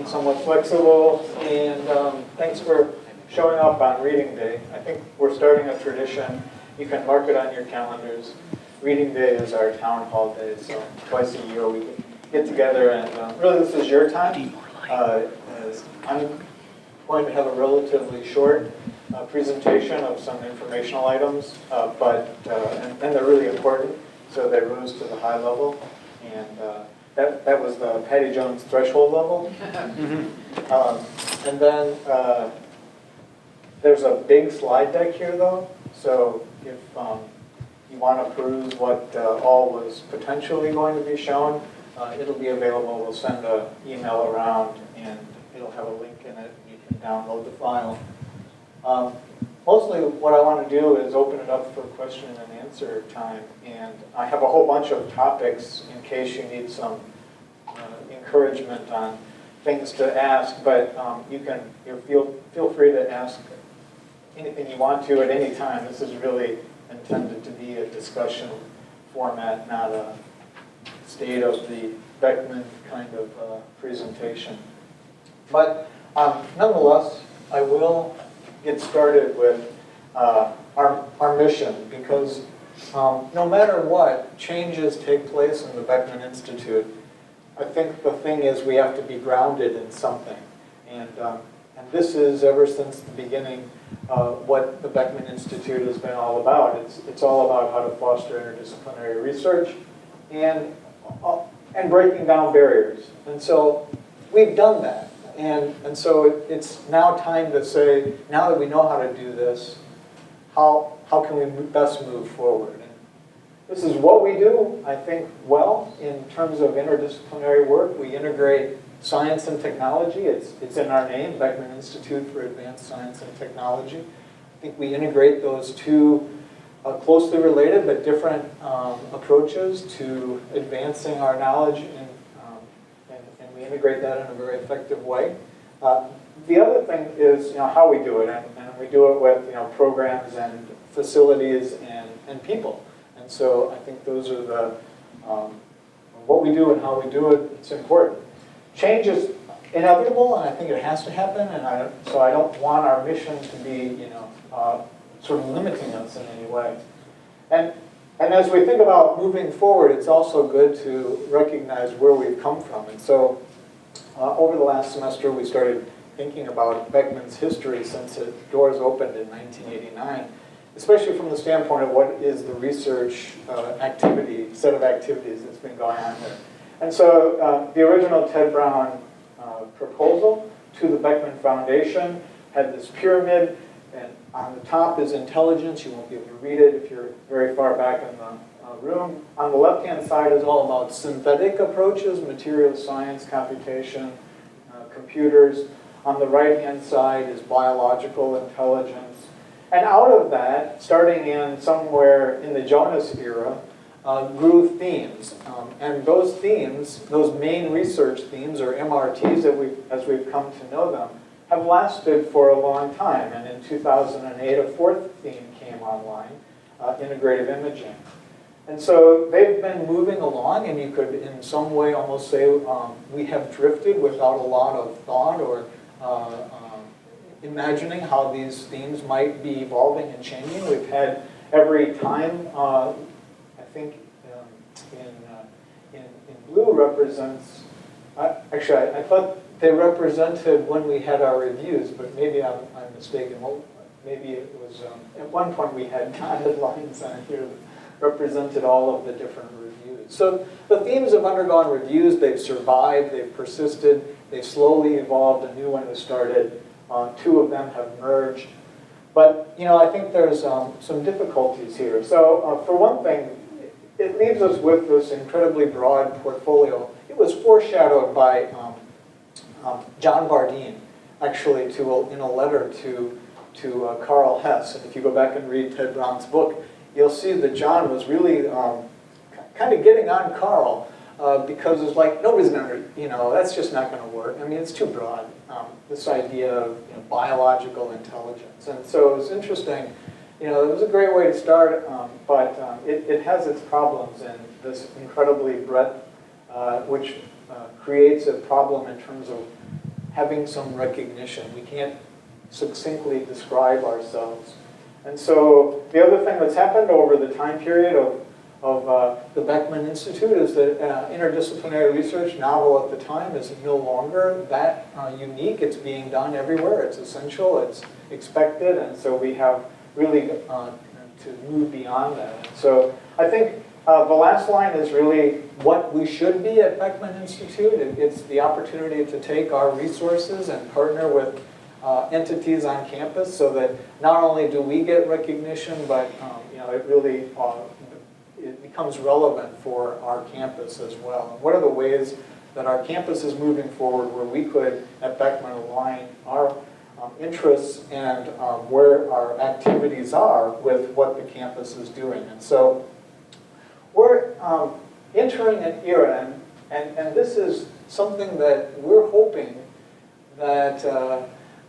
somewhat flexible, and thanks for showing up on Reading Day. I think we're starting a tradition. You can mark it on your calendars. Reading Day is our town hall day, so twice a year we get together, and really this is your time. I'm going to have a relatively short presentation of some informational items, and they're really important, so they rose to the high level, and that was the Patty Jones threshold level. And then there's a big slide deck here, though, so if you want to peruse what all was potentially going to be shown, it'll be available. We'll send an email around, and it'll have a link in it. You can download the file. Mostly what I want to do is open it up for question and answer time, and I have a whole bunch of topics in case you need some encouragement on things to ask, but you feel free to ask anything you want to at any time. This is really intended to be a discussion format, not a state of the Beckman kind of presentation. But nonetheless, I will get started with our mission, because no matter what changes take place in the Beckman Institute, I think the thing is we have to be grounded in something. And this is, ever since the beginning, what the Beckman Institute has been all about. It's all about how to foster interdisciplinary research and breaking down barriers. And so we've done that. And so it's now time to say, now that we know how to do this, how can we best move forward? And this is what we do, I think, well, in terms of interdisciplinary work. We integrate science and technology. It's in our name, Beckman Institute for Advanced Science and Technology. I think we integrate those two closely related but different approaches to advancing our knowledge, and we integrate that in a very effective way. The other thing is how we do it, and we do it with programs and facilities and people. And so I think those are the what we do and how we do it. It's important. Change is inevitable, and I think it has to happen. And so I don't want our mission to be sort of limiting us in any way. And as we think about moving forward, it's also good to recognize where we've come from. And so over the last semester, we started thinking about Beckman's history since its doors opened in 1989, especially from the standpoint of what is the research set of activities that's been going on here. And so the original Ted Brown proposal to the Beckman Foundation had this pyramid, and on the top is intelligence. You won't be able to read it if you're very far back in the room. On the left-hand side is all about synthetic approaches, materials science, computation, computers. On the right-hand side is biological intelligence. And out of that, starting in somewhere in the Jonas era, grew themes. And those themes, those main research themes, or MRTs, as we've come to know them, have lasted for a long time. And in 2008, a fourth theme came online, integrative imaging. And so they've been moving along, and you could in some way almost say we have drifted without a lot of thought or imagining how these themes might be evolving and changing. We've had every time, I think in blue represents, actually I thought they represented when we had our reviews, but maybe I'm mistaken. Well, maybe it was, at one point we had dotted lines on here that represented all of the different reviews. So the themes have undergone reviews, they've survived, they've persisted, they've slowly evolved, a new one has started, two of them have merged. But I think there's some difficulties here. So for one thing, it leaves us with this incredibly broad portfolio. It was foreshadowed by John Bardeen, actually, in a letter to Carl Hess. And if you go back and read Ted Brown's book, you'll see that John was really kind of getting on Carl because it's like, nobody's going to, that's just not going to work. I mean, it's too broad, this idea of biological intelligence. And so it was interesting. It was a great way to start, but it has its problems in this incredibly breadth, which creates a problem in terms of having some recognition. We can't succinctly describe ourselves. And so the other thing that's happened over the time period of the Beckman Institute is that interdisciplinary research, novel at the time, is no longer that unique. It's being done everywhere. It's essential. It's expected. And so we have really to move beyond that. And so I think the last line is really what we should be at Beckman Institute. It's the opportunity to take our resources and partner with entities on campus so that not only do we get recognition, but it really it becomes relevant for our campus as well. And what are the ways that our campus is moving forward where we could, at Beckman, align our interests and where our activities are with what the campus is doing. And so we're entering an era, and this is something that we're hoping that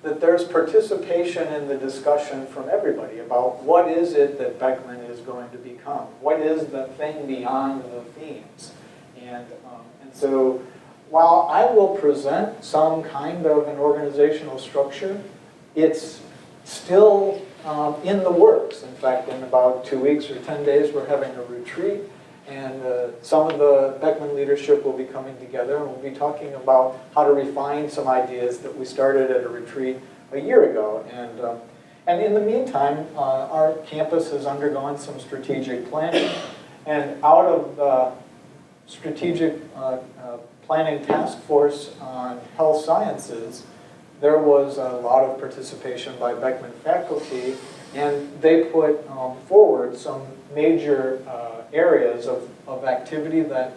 that there's participation in the discussion from everybody about what is it that Beckman is going to become? What is the thing beyond the themes? And so while I will present some kind of an organizational structure, it's still in the works. In fact, in about 2 weeks or 10 days, we're having a retreat, and some of the Beckman leadership will be coming together, and we'll be talking about how to refine some ideas that we started at a retreat a year ago. And in the meantime, our campus has undergone some strategic planning, and out of the strategic planning task force on health sciences, there was a lot of participation by Beckman faculty, and they put forward some major areas of activity that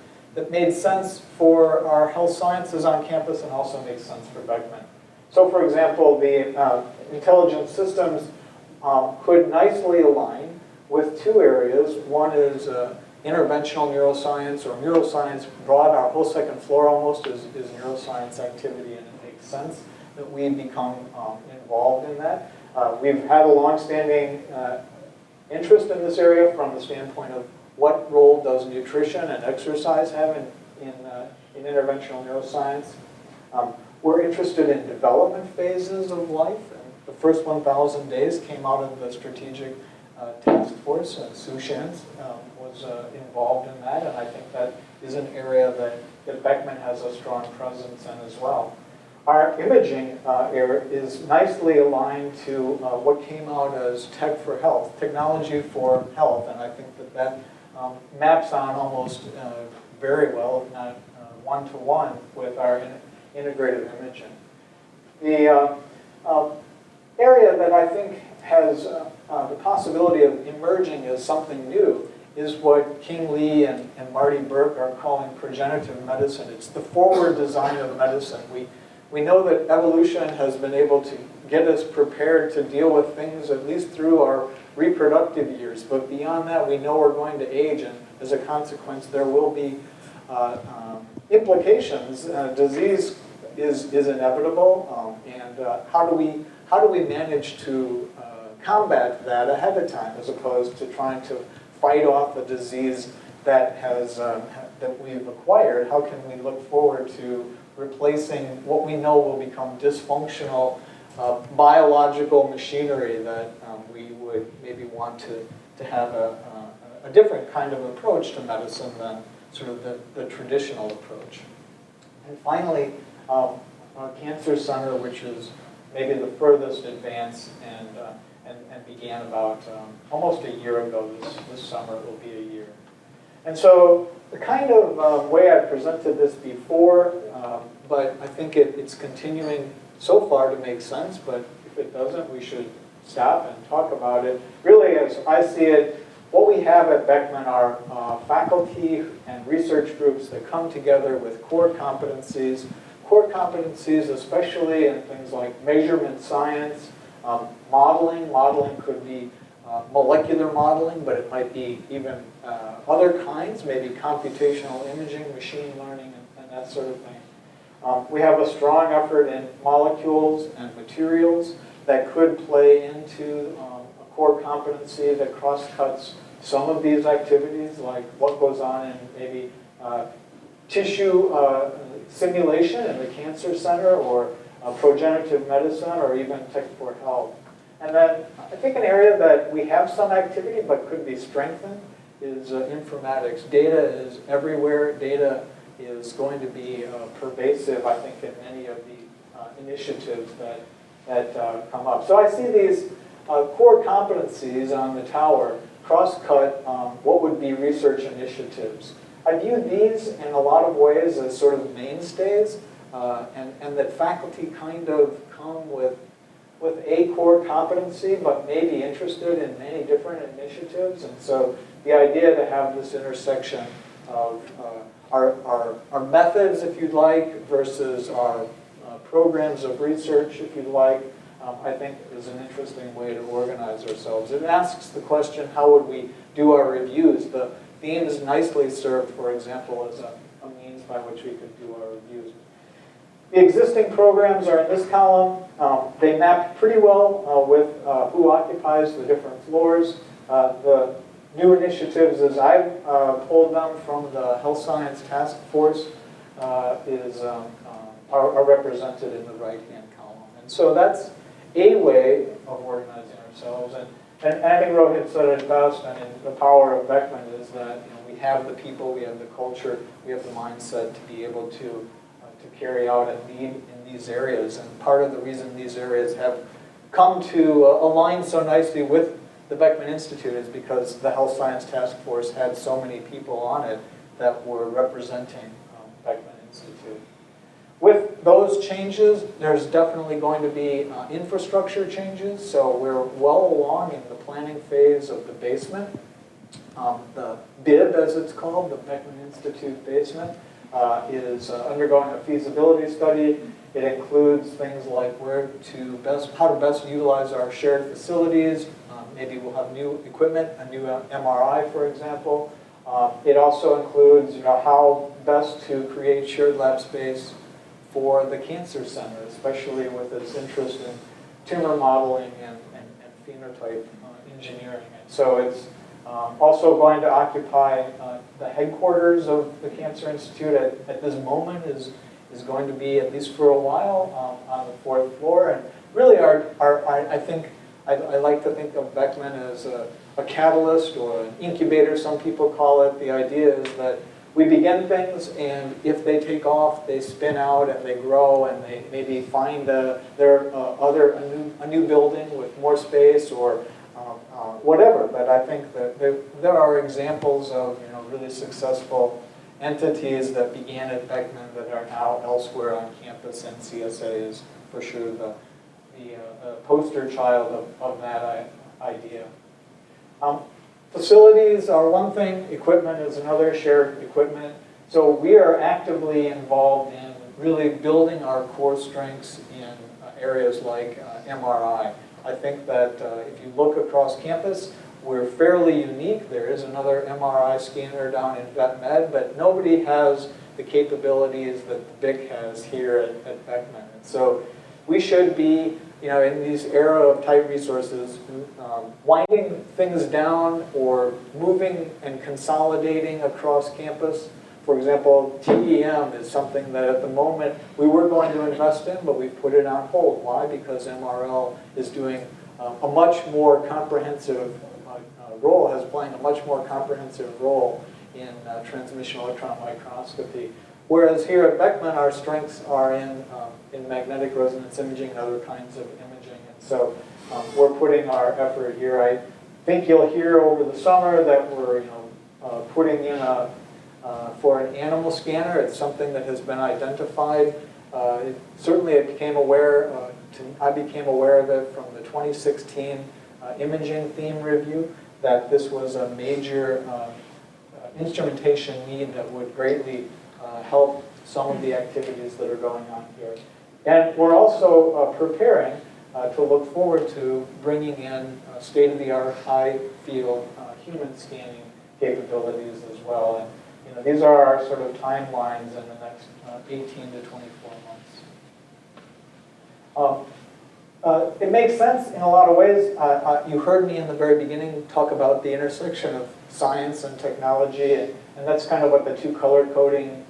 made sense for our health sciences on campus and also makes sense for Beckman. So for example, the intelligent systems could nicely align with two areas. One is interventional neuroscience, or neuroscience broad. Our whole second floor almost is neuroscience activity, and it makes sense that we become involved in that. We've had a long-standing interest in this area from the standpoint of what role does nutrition and exercise have in interventional neuroscience. We're interested in development phases of life. And the first 1,000 days came out of the strategic task force. Sue Shantz was involved in that, and I think that is an area that Beckman has a strong presence in as well. Our imaging area is nicely aligned to what came out as Tech for Health, technology for health, and I think that maps on almost very well, if not one-to-one, with our integrative imaging. The area that I think has the possibility of emerging as something new is what King Lee and Marty Burke are calling progenitive medicine. It's the forward design of medicine. We know that evolution has been able to get us prepared to deal with things at least through our reproductive years. But beyond that, we know we're going to age, and as a consequence, there will be implications. Disease is inevitable, and how do we manage to combat that ahead of time, as opposed to trying to fight off a disease that we've acquired? How can we look forward to replacing what we know will become dysfunctional biological machinery that we would maybe want to have a different kind of approach to medicine than sort of the traditional approach. And finally, our Cancer Center, which is maybe the furthest advanced and began about almost a year ago. This summer it will be a year. And so the kind of way I presented this before, but I think it's continuing so far to make sense, but if it doesn't, we should stop and talk about it. Really, as I see it, what we have at Beckman are faculty and research groups that come together with core competencies. Core competencies, especially in things like measurement science, modeling. Modeling could be molecular modeling, but it might be even other kinds, maybe computational imaging, machine learning, and that sort of thing. We have a strong effort in molecules and materials that could play into a core competency that cross-cuts some of these activities, like what goes on in maybe tissue simulation in the Cancer Center, or progenitive medicine, or even tech for health. And then I think an area that we have some activity but could be strengthened is informatics. Data is everywhere. Data is going to be pervasive, I think, in many of the initiatives that come up. So I see these core competencies on the tower cross-cut what would be research initiatives. I view these in a lot of ways as sort of mainstays, and that faculty kind of come with a core competency, but may be interested in many different initiatives. And so the idea to have this intersection of our methods, if you'd like, versus our programs of research, if you'd like, I think is an interesting way to organize ourselves. It asks the question, how would we do our reviews? The theme is nicely served, for example, as a means by which we could do our reviews. The existing programs are in this column. They map pretty well with who occupies the different floors. The new initiatives, as I've pulled them from the Health Science Task Force, are represented in the right-hand column. And so that's a way of organizing ourselves. And I think Rohit said it best. I mean, the power of Beckman is that we have the people, we have the culture, we have the mindset to be able to carry out and lead in these areas. And part of the reason these areas have come to align so nicely with the Beckman Institute is because the Health Science Task Force had so many people on it that were representing Beckman Institute. With those changes, there's definitely going to be infrastructure changes. So we're well along in the planning phase of the basement. The BIB, as it's called, the Beckman Institute basement, is undergoing a feasibility study. It includes things like how to best utilize our shared facilities. Maybe we'll have new equipment, a new MRI, for example. It also includes how best to create shared lab space for the Cancer Center, especially with its interest in tumor modeling and phenotype engineering. And so it's also going to occupy the headquarters of the Cancer Institute at this moment is going to be, at least for a while, on the 4th floor. And really, I like to think of Beckman as a catalyst or an incubator, some people call it. The idea is that we begin things, and if they take off, they spin out and they grow, and they maybe find a new building with more space or whatever. But I think that there are examples of really successful entities that began at Beckman that are now elsewhere on campus, and CSA is for sure the poster child of that idea. Facilities are one thing, equipment is another, shared equipment. So we are actively involved in really building our core strengths in areas like MRI. I think that if you look across campus, we're fairly unique. There is another MRI scanner down in Vet Med, but nobody has the capabilities that the BIC has here at Beckman. And so we should be in this era of tight resources, winding things down or moving and consolidating across campus. For example, TEM is something that at the moment we were going to invest in, but we've put it on hold. Why? Because MRL is doing a much more comprehensive playing a much more comprehensive role in transmission electron microscopy. Whereas here at Beckman, our strengths are in magnetic resonance imaging and other kinds of imaging. And so we're putting our effort here. I think you'll hear over the summer that we're putting in for an animal scanner. It's something that has been identified. Certainly I became aware of it from the 2016 imaging theme review, that this was a major instrumentation need that would greatly help some of the activities that are going on here. And we're also preparing to look forward to bringing in state-of-the-art, high-field human scanning capabilities as well. And these are our sort of timelines in the next 18 to 24 months. It makes sense in a lot of ways. You heard me in the very beginning talk about the intersection of science and technology, and that's kind of what the two color coding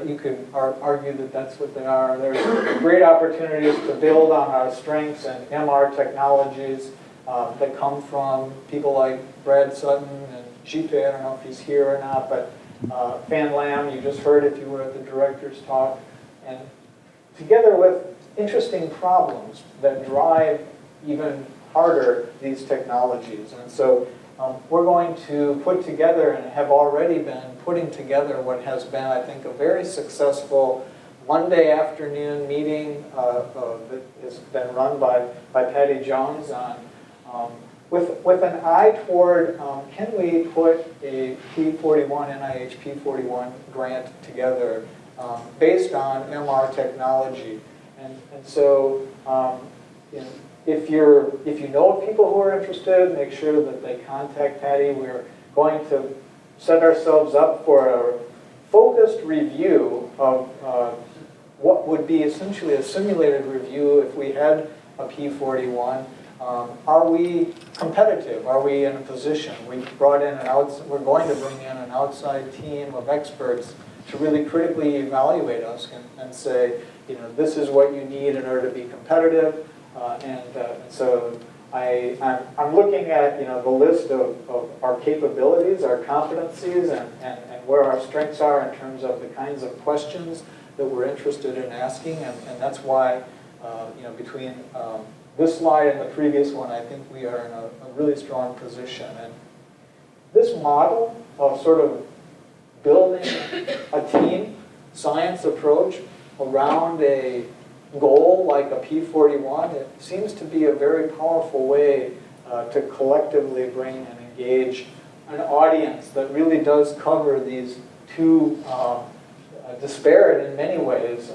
You could argue that that's what they are. There's great opportunities to build on our strengths and MR technologies that come from people like Brad Sutton and Jipe. I don't know if he's here or not, but Fan Lam, you just heard if you were at the director's talk. And together with interesting problems that drive even harder these technologies. And so we're going to put together and have already been putting together what has been, I think, a very successful Monday afternoon meeting that has been run by Patty Jones on, with an eye toward can we put a P41, NIH P41 grant together based on MR technology. And so if you know of people who are interested, make sure that they contact Patty. We're going to set ourselves up for a focused review of what would be essentially a simulated review if we had a P41. Are we competitive? Are we in a position? We're going to bring in an outside team of experts to really critically evaluate us and say, this is what you need in order to be competitive. So I'm looking at the list of our capabilities, our competencies, and where our strengths are in terms of the kinds of questions that we're interested in asking, and that's why between this slide and the previous one, I think we are in a really strong position. And this model of sort of building a team science approach around a goal like a P41, it seems to be a very powerful way to collectively bring and engage an audience that really does cover these two disparate in many ways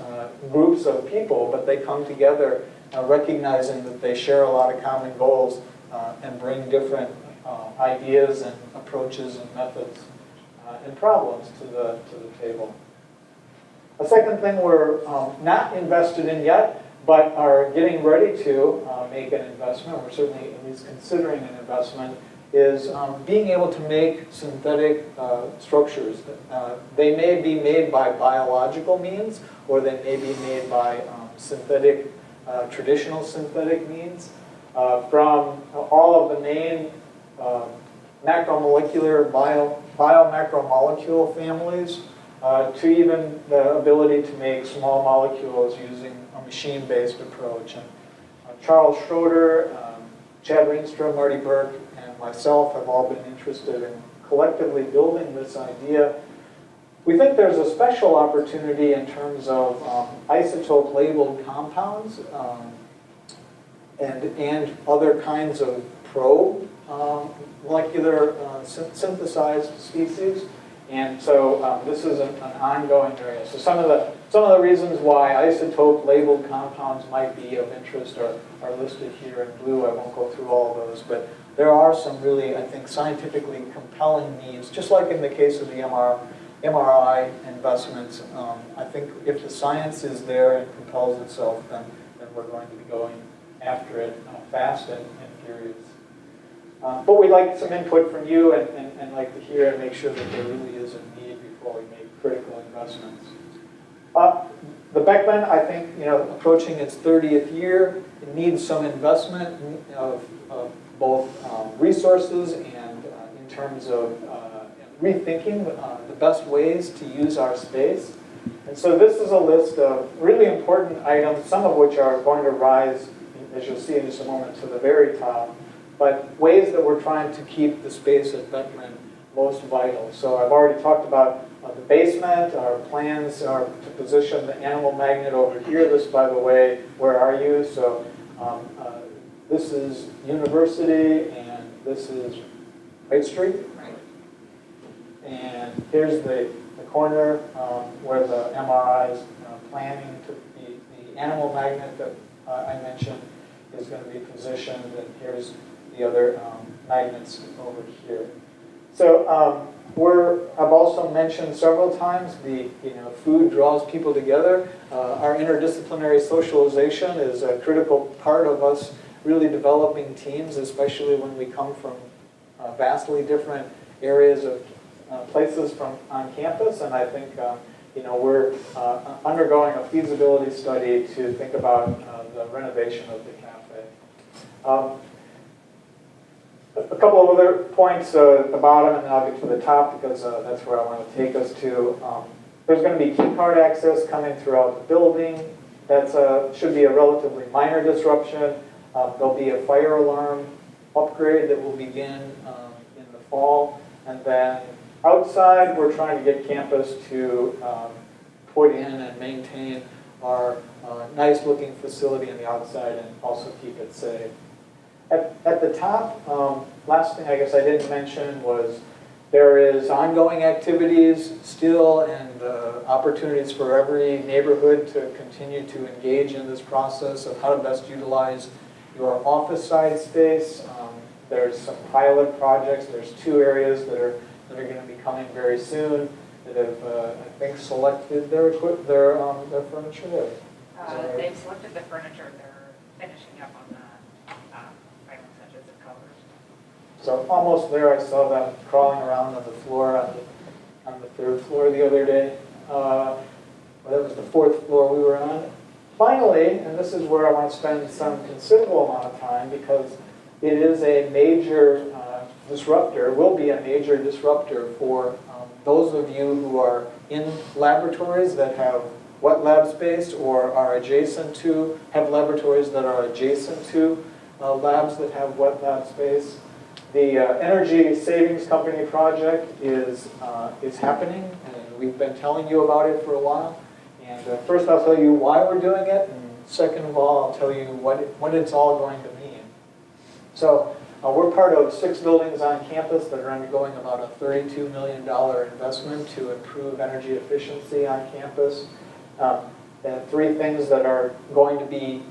groups of people, but they come together recognizing that they share a lot of common goals and bring different ideas and approaches and methods and problems to the table. A second thing we're not invested in yet, but are getting ready to make an investment, we're certainly at least considering an investment, is being able to make synthetic structures. They may be made by biological means, or they may be made by traditional synthetic means. From all of the main macromolecular, biomacromolecule families, to even the ability to make small molecules using a machine-based approach. And Charles Schroeder, Chad Rienstra, Marty Burke, and myself have all been interested in collectively building this idea. We think there's a special opportunity in terms of isotope-labeled compounds and other kinds of probe molecular synthesized species. And so this is an ongoing area. So some of the reasons why isotope-labeled compounds might be of interest are listed here in blue. I won't go through all of those, but there are some really, I think, scientifically compelling needs, just like in the case of the MRI investments. I think if the science is there and compels itself, then we're going to be going after it fast and furious. But we'd like some input from you and like to hear and make sure that there really is a need before we make critical investments. The Beckman, I think, approaching its 30th year, it needs some investment of both resources and in terms of rethinking the best ways to use our space. And so this is a list of really important items, some of which are going to rise, as you'll see in just a moment, to the very top. But ways that we're trying to keep the space at Beckman most vital. So I've already talked about the basement. Our plans are to position the animal magnet over here. This, by the way, where are you? So this is University, and this is Wright Street. Right. And here's the corner where the MRI is planning to be. The animal magnet that I mentioned is going to be positioned, and here's the other magnets over here. So I've also mentioned several times the food draws people together. Our interdisciplinary socialization is a critical part of us really developing teams, especially when we come from vastly different areas of places on campus. And I think we're undergoing a feasibility study to think about the renovation of the cafe. A couple of other points at the bottom, and then I'll get to the top because that's where I want to take us to. There's going to be key card access coming throughout the building. That should be a relatively minor disruption. There'll be a fire alarm upgrade that will begin in the fall. And then outside, we're trying to get campus to put in and maintain our nice looking facility on the outside and also keep it safe. At the top, last thing I guess I didn't mention was there is ongoing activities still and opportunities for every neighborhood to continue to engage in this process of how to best utilize your office side space. There's some pilot projects. There's 2 areas that are going to be coming very soon that have, I think, selected their furniture there. They've selected the furniture. They're finishing up on the final touches and colors. So almost there. I saw them crawling around on the floor on the 3rd floor the other day. Well, that was the 4th floor we were on. Finally, and this is where I want to spend some considerable amount of time because it is a major disruptor, will be a major disruptor for those of you who are in laboratories that have wet lab space or are adjacent to, have laboratories that are adjacent to labs that have wet lab space. The Energy Savings Company project is happening, and we've been telling you about it for a while. And first I'll tell you why we're doing it, and second of all I'll tell you what it's all going to mean. So we're part of 6 buildings on campus that are undergoing about a $32 million investment to improve energy efficiency on campus. And 3 things that are going to be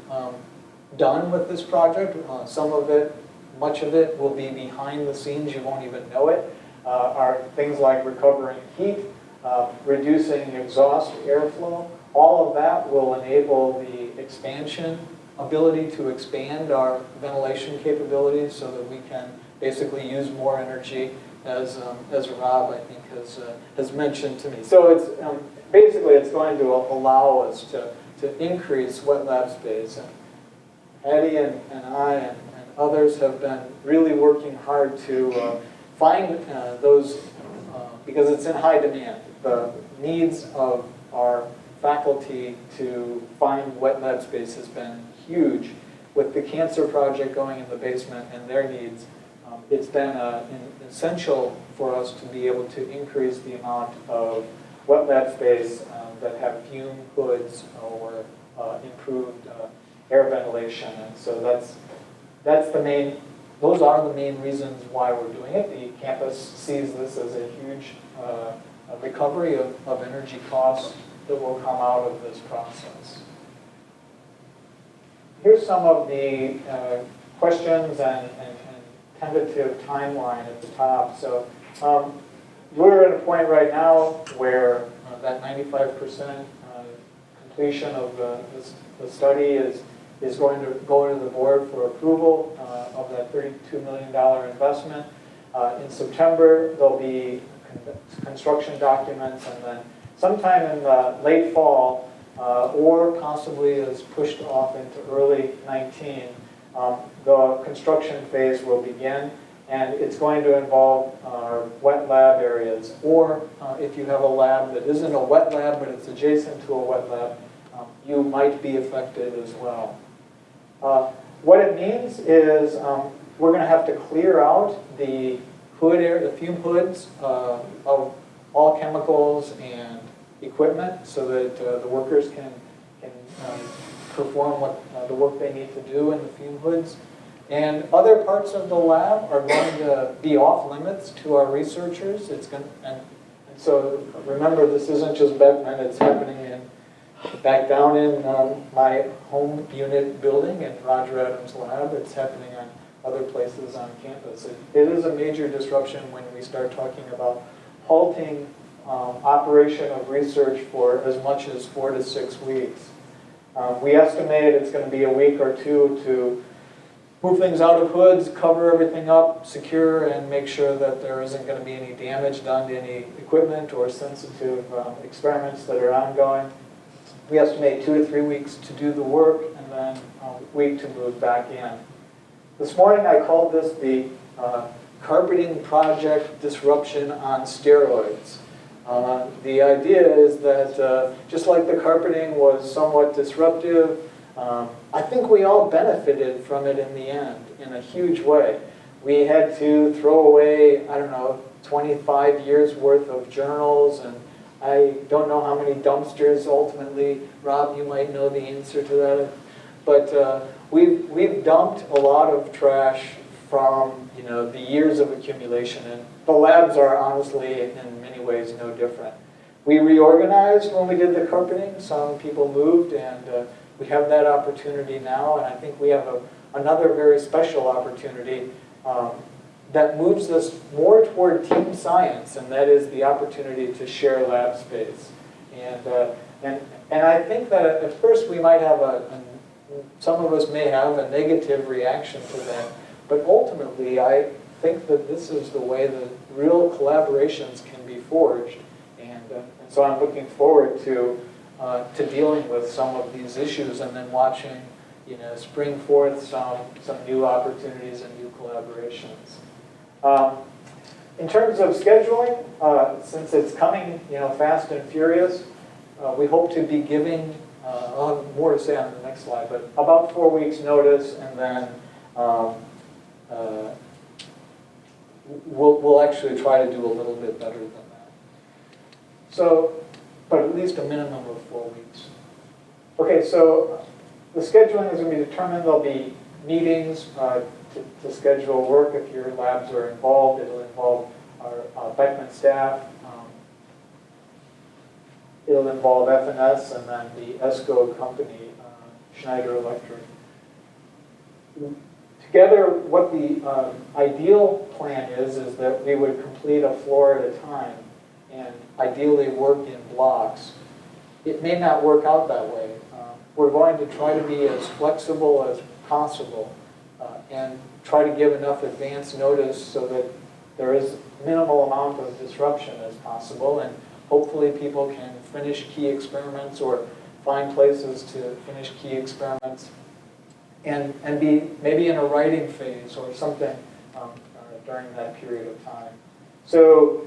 done with this project. Some of it, much of it, will be behind the scenes, you won't even know it, are things like recovering heat, reducing exhaust airflow. All of that will enable the expansion, ability to expand our ventilation capabilities so that we can basically use more energy, as Rob, I think, has mentioned to me. So it's basically it's going to allow us to increase wet lab space. And Eddie and I and others have been really working hard to find those, because it's in high demand. The needs of our faculty to find wet lab space has been huge. With the cancer project going in the basement and their needs, it's been essential for us to be able to increase the amount of wet lab space that have fume hoods or improved air ventilation. And so that's the main, those are the main reasons why we're doing it. The campus sees this as a huge recovery of energy costs that will come out of this process. Here's some of the questions and tentative timeline at the top. So we're at a point right now where that 95% completion of the study is going to go to the board for approval of that $32 million investment. In September, there'll be construction documents, and then sometime in the late fall, or possibly as pushed off into early 19, the construction phase will begin, and it's going to involve wet lab areas, or if you have a lab that isn't a wet lab but it's adjacent to a wet lab, you might be affected as well. What it means is we're going to have to clear out the hood area, the fume hoods of all chemicals and equipment so that the workers can perform the work they need to do in the fume hoods. And other parts of the lab are going to be off limits to our researchers. And so remember, this isn't just Beckman, it's happening back down in my home unit building in Roger Adams' lab. It's happening on other places on campus. It is a major disruption when we start talking about halting operation of research for as much as 4 to 6 weeks. We estimate it's going to be a week or two to move things out of hoods, cover everything up, secure, and make sure that there isn't going to be any damage done to any equipment or sensitive experiments that are ongoing. We estimate 2 to 3 weeks to do the work, and then a week to move back in. This morning I called this the carpeting project disruption on steroids. The idea is that just like the carpeting was somewhat disruptive, I think we all benefited from it in the end in a huge way. We had to throw away, I don't know, 25 years worth of journals, and I don't know how many dumpsters ultimately. Rob, you might know the answer to that. But we've dumped a lot of trash from the years of accumulation, and the labs are honestly in many ways no different. We reorganized when we did the carpeting. Some people moved, and we have that opportunity now, and I think we have another very special opportunity that moves us more toward team science, and that is the opportunity to share lab space. And I think that at first we might have some of us may have a negative reaction to that, but ultimately I think that this is the way that real collaborations can be forged, and so I'm looking forward to dealing with some of these issues and then watching spring forth some new opportunities and new collaborations. In terms of scheduling, since it's coming fast and furious, we hope to be giving, I'll have more to say on the next slide, but about 4 weeks notice, and then we'll actually try to do a little bit better than that. So, but at least a minimum of 4 weeks. Okay, so the scheduling is going to be determined. There'll be meetings to schedule work if your labs are involved. It'll involve our Beckman staff. It'll involve FNS and then the ESCO company, Schneider Electric. Together, what the ideal plan is that we would complete a floor at a time and ideally work in blocks. It may not work out that way. We're going to try to be as flexible as possible and try to give enough advance notice so that there is minimal amount of disruption as possible, and hopefully people can finish key experiments or find places to finish key experiments and be maybe in a writing phase or something during that period of time. So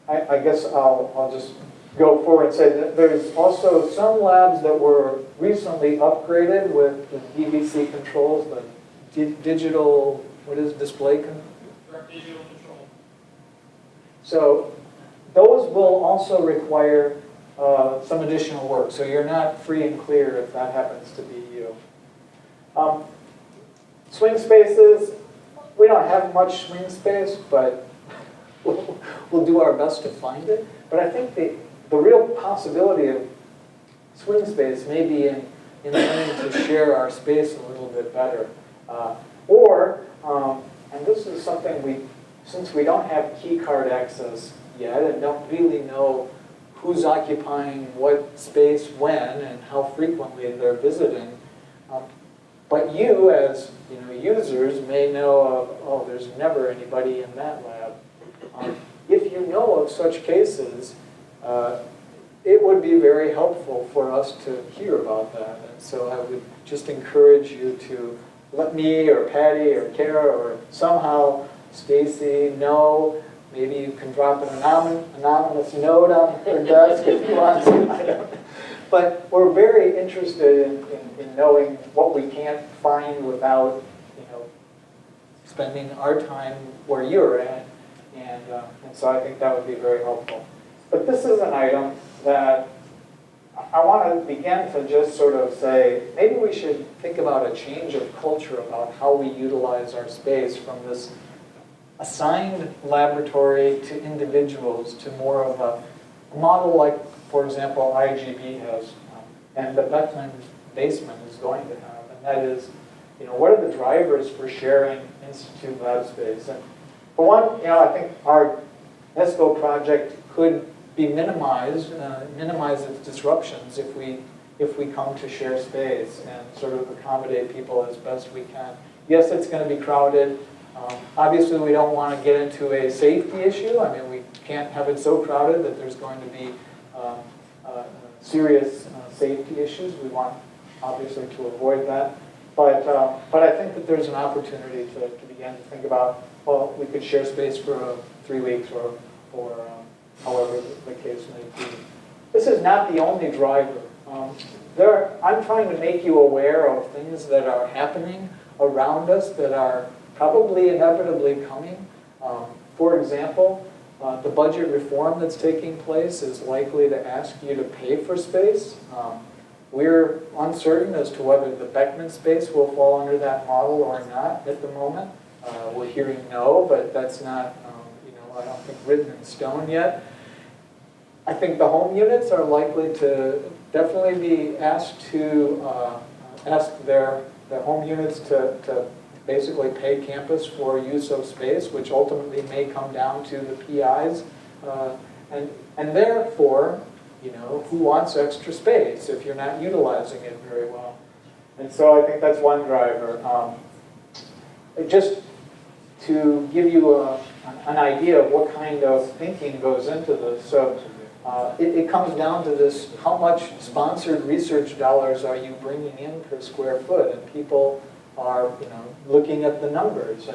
I guess I'll just go forward and say that there's also some labs that were recently upgraded with the DVC controls, the digital, what is display control? Digital control. So those will also require some additional work. So you're not free and clear if that happens to be you. Swing spaces, we don't have much swing space, but we'll do our best to find it. But I think the real possibility of swing space may be in learning to share our space a little bit better. And this is something since we don't have key card access yet and don't really know who's occupying what space when and how frequently they're visiting, but you as users may know of, oh, there's never anybody in that lab. If you know of such cases, it would be very helpful for us to hear about that. And so I would just encourage you to let me or Patty or Kara or somehow Stacy know. Maybe you can drop an anonymous note on her desk if you want to. But we're very interested in knowing what we can't find without spending our time where you're at. And so I think that would be very helpful. But this is an item that I want to begin to just sort of say, maybe we should think about a change of culture about how we utilize our space from this assigned laboratory to individuals to more of a model like, for example, IGB has, and the Beckman basement is going to have, and that is, what are the drivers for sharing institute lab space? And for one, I think our ESCO project could be minimize its disruptions if we if we come to share space and sort of accommodate people as best we can. Yes, it's going to be crowded. Obviously, we don't want to get into a safety issue. I mean, we can't have it so crowded that there's going to be serious safety issues. We want, obviously, to avoid that. But I think that there's an opportunity to begin to think about, well, we could share space for 3 weeks or however the case may be. This is not the only driver. I'm trying to make you aware of things that are happening around us that are probably inevitably coming. For example, the budget reform that's taking place is likely to ask you to pay for space. We're uncertain as to whether the Beckman space will fall under that model or not at the moment. We're hearing no, but that's not, I don't think written in stone yet. I think the home units are likely to definitely be asked to ask their home units to basically pay campus for use of space, which ultimately may come down to the PIs. And therefore, who wants extra space if you're not utilizing it very well? And so I think that's one driver. Just to give you an idea of what kind of thinking goes into this. So it comes down to this: how much sponsored research dollars are you bringing in per square foot? And people are looking at the numbers.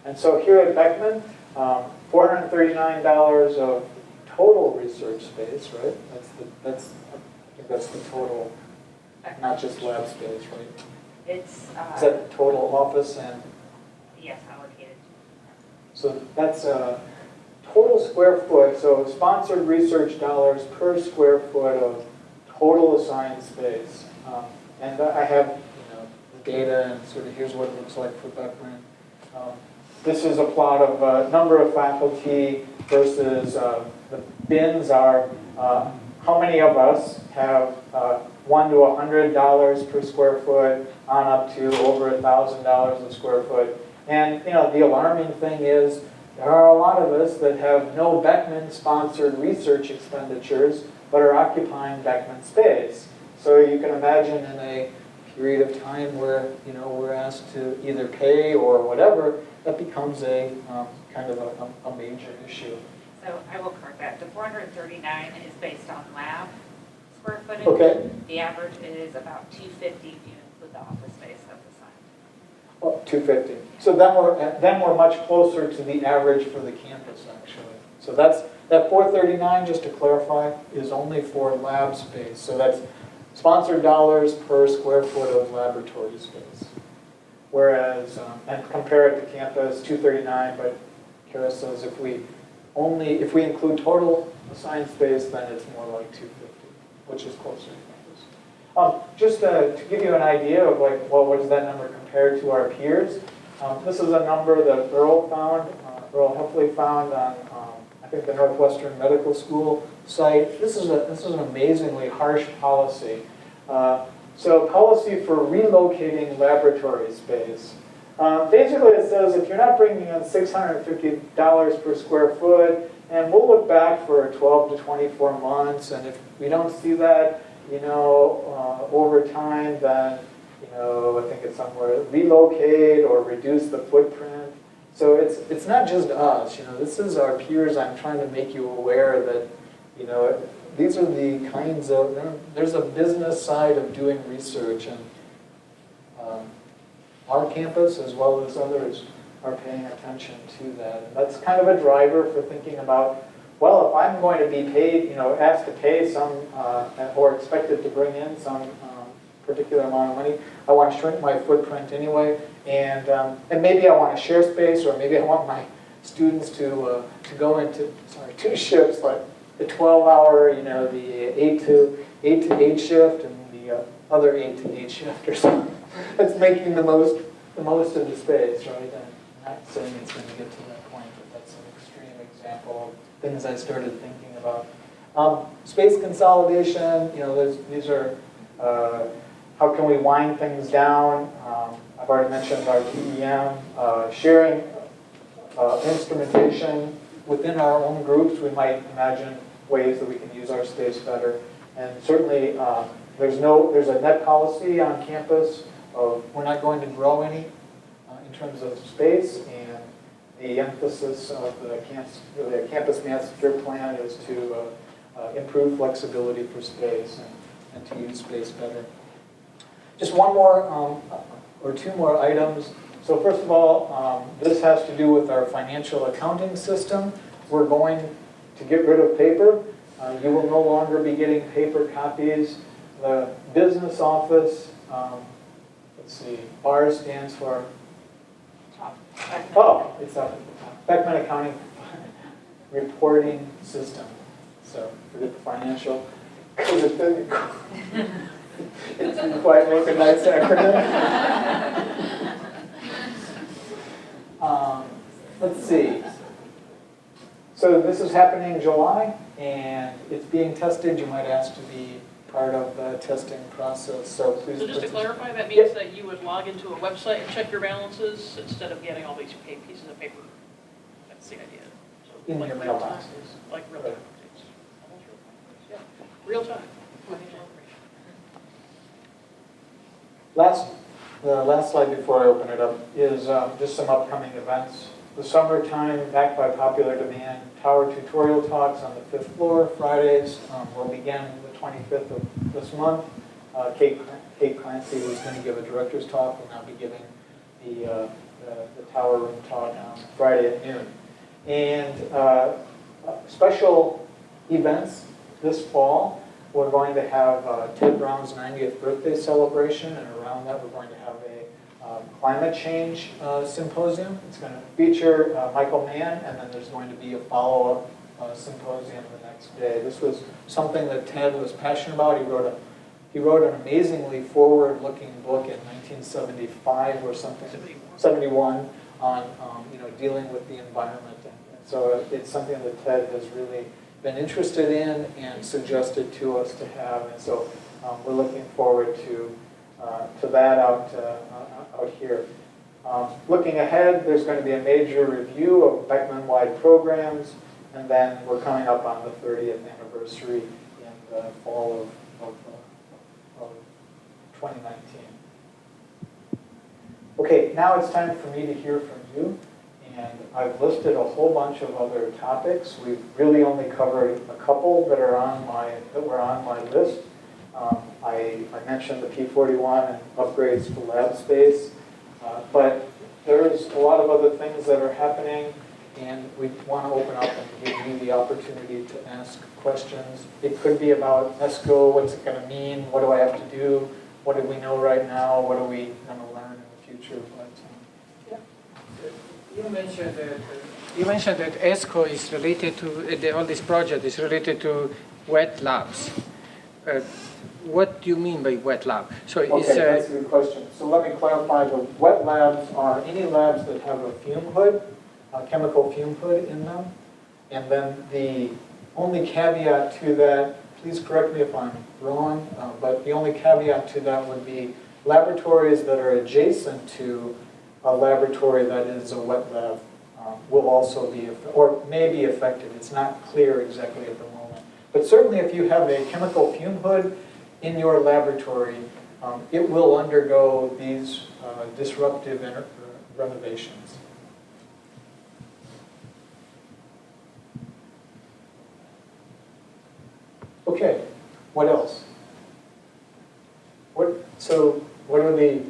And so here at Beckman, $439 of total research space, right? I think that's the total, not just lab space, right? It's Is that total office and? yes, allocated. So that's total square foot, so sponsored research dollars per square foot of total assigned space. And I have the data, and sort of here's what it looks like for Beckman. This is a plot of number of faculty versus the bins are how many of us have $1 to $100 per square foot on up to over $1,000 a square foot. And the alarming thing is there are a lot of us that have no Beckman-sponsored research expenditures but are occupying Beckman space. So you can imagine in a period of time where we're asked to either pay or whatever, that becomes a kind of a major issue. So I will correct that. The 439 is based on lab square footage. Okay. The average is about 250 if you include the office space that's assigned. Oh, 250. So then we're much closer to the average for the campus, actually. So that 439, just to clarify, is only for lab space. So that's sponsored dollars per square foot of laboratory space. Whereas, and compare it to campus, 239, but Kara says if we include total assigned space, then it's more like 250, which is closer to campus. Just to give you an idea of what does that number compare to our peers? This is a number that Earl Heffley found on, I think, the Northwestern Medical School site. This is an amazingly harsh policy. So policy for relocating laboratory space. Basically it says if you're not bringing in $650 per square foot, and we'll look back for 12 to 24 months, and if we don't see that, over time, then, I think it's somewhere, relocate or reduce the footprint. So it's not just us, this is our peers. I'm trying to make you aware that, these are the kinds of, there's a business side of doing research, and our campus as well as others are paying attention to that. And that's kind of a driver for thinking about, well, if I'm going to be paid, asked to pay some, or expected to bring in some particular amount of money, I want to shrink my footprint anyway, and maybe I want to share space, or maybe I want my students to go into, two shifts, like the 12-hour, the 8 to 8 shift, and the other 8 to 8 shift or something. It's making the most of the space, right? And I'm not saying it's going to get to that point, but that's an extreme example of things I started thinking about. Space consolidation, these are how can we wind things down? I've already mentioned our TEM, sharing instrumentation within our own groups. We might imagine ways that we can use our space better, and certainly there's a net policy on campus of we're not going to grow any in terms of space, and the emphasis of the campus master plan is to improve flexibility for space and to use space better. Just one more or two more items. So first of all, this has to do with our financial accounting system. We're going to get rid of paper. You will no longer be getting paper copies. The business office, let's see, BAR stands for, oh, it's up at the top. Beckman Accounting Reporting System. So forget the financial, because it didn't quite make a nice acronym. Let's see. So this is happening in July, and it's being tested. You might ask to be part of the testing process. So please. So just to clarify, that means that you would log into a website and check your balances instead of getting all these pieces of paper. That's the idea. So In like your real time. mailboxes. Like real time. It's almost real time. Yeah, real time. Financial operation. The last slide before I open it up is just some upcoming events. The summertime, backed by popular demand, tower tutorial talks on the 5th floor, Fridays, will begin the 25th of this month. Kate Clancy, who's going to give a director's talk, will now be giving the tower room talk on Friday at noon. And special events this fall. We're going to have Ted Brown's 90th birthday celebration, and around that we're going to have a climate change symposium. It's going to feature Michael Mann, and then there's going to be a follow-up symposium the next day. This was something that Ted was passionate about. He wrote an amazingly forward-looking book in 1975 or something, 71, on dealing with the environment. And so it's something that Ted has really been interested in and suggested to us to have. And so we're looking forward to that out here. Looking ahead, there's going to be a major review of Beckman-wide programs, and then we're coming up on the 30th anniversary in the fall of 2019. Okay, now it's time for me to hear from you. And I've listed a whole bunch of other topics. We've really only covered a couple that were on my list. I mentioned the P41 and upgrades to lab space, but there's a lot of other things that are happening, and we want to open up and give you the opportunity to ask questions. It could be about ESCO, what's it going to mean, what do I have to do, what do we know right now, what are we going to learn in the future. But, You mentioned that ESCO is related to, all this project is related to wet labs. What do you mean by wet lab? So okay, that's a good question. So let me clarify. The wet labs are any labs that have a fume hood, a chemical fume hood in them. And then the only caveat to that, please correct me if I'm wrong, but the only caveat to that would be laboratories that are adjacent to a laboratory that is a wet lab will also be, or may be affected. It's not clear exactly at the moment. But certainly if you have a chemical fume hood in your laboratory, it will undergo these disruptive renovations. Okay, what else? What are the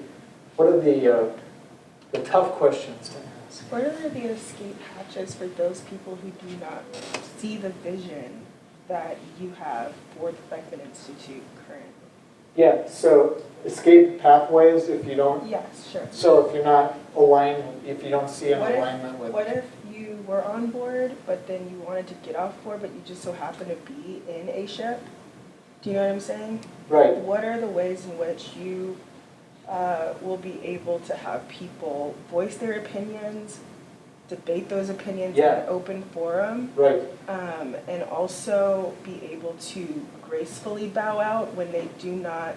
tough questions to ask? What are the escape hatches for those people who do not see the vision that you have for the Beckman Institute currently? Yeah, so escape pathways if you don't. Yes, sure. So if you're not aligned, if you don't see an alignment with. What if you were on board, but then you wanted to get off board, but you just so happen to be in a ship? Do you know what I'm saying? Right. What are the ways in which you will be able to have people voice their opinions, debate those opinions in an open forum, right, and also be able to gracefully bow out when they do not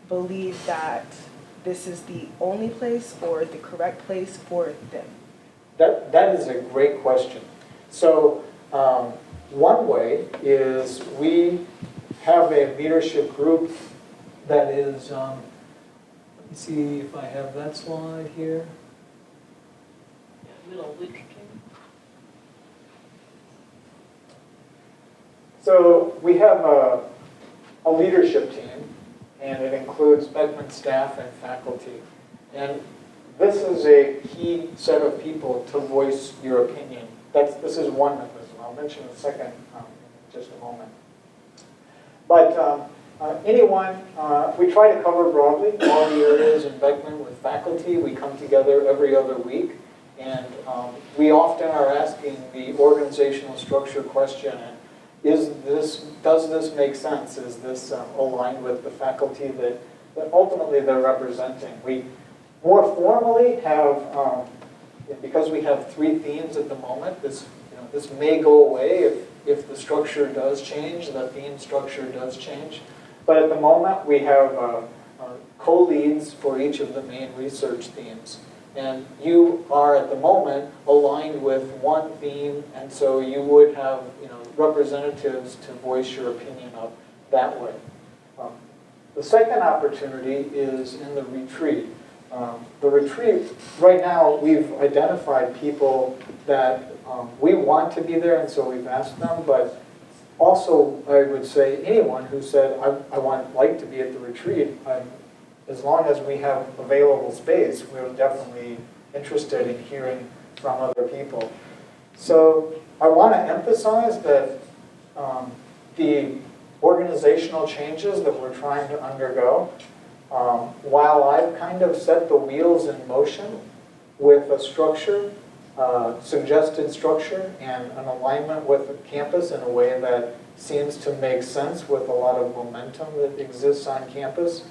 believe that this is the only place or the correct place for them? That is a great question. So one way is we have a leadership group that is, let me see if I have that slide here. Little leadership team. So we have a leadership team, and it includes Beckman staff and faculty. And this is a key set of people to voice your opinion. This is one of them. I'll mention the second in just a moment. But anyone, we try to cover broadly all the areas in Beckman with faculty. We come together every other week. And we often are asking the organizational structure question, does this make sense? Is this aligned with the faculty that ultimately they're representing? We more formally have, because we have 3 themes at the moment, this may go away if the structure does change, the theme structure does change. But at the moment, we have co-leads for each of the main research themes. And you are, at the moment, aligned with one theme, and so you would have representatives to voice your opinion of that way. The second opportunity is in the retreat. The retreat, right now, we've identified people that we want to be there, and so we've asked them, but also, I would say anyone who said, I would like to be at the retreat, as long as we have available space, we're definitely interested in hearing from other people. So I want to emphasize that the organizational changes that we're trying to undergo, while I've kind of set the wheels in motion with a structure, suggested structure, and an alignment with the campus in a way that seems to make sense with a lot of momentum that exists on campus,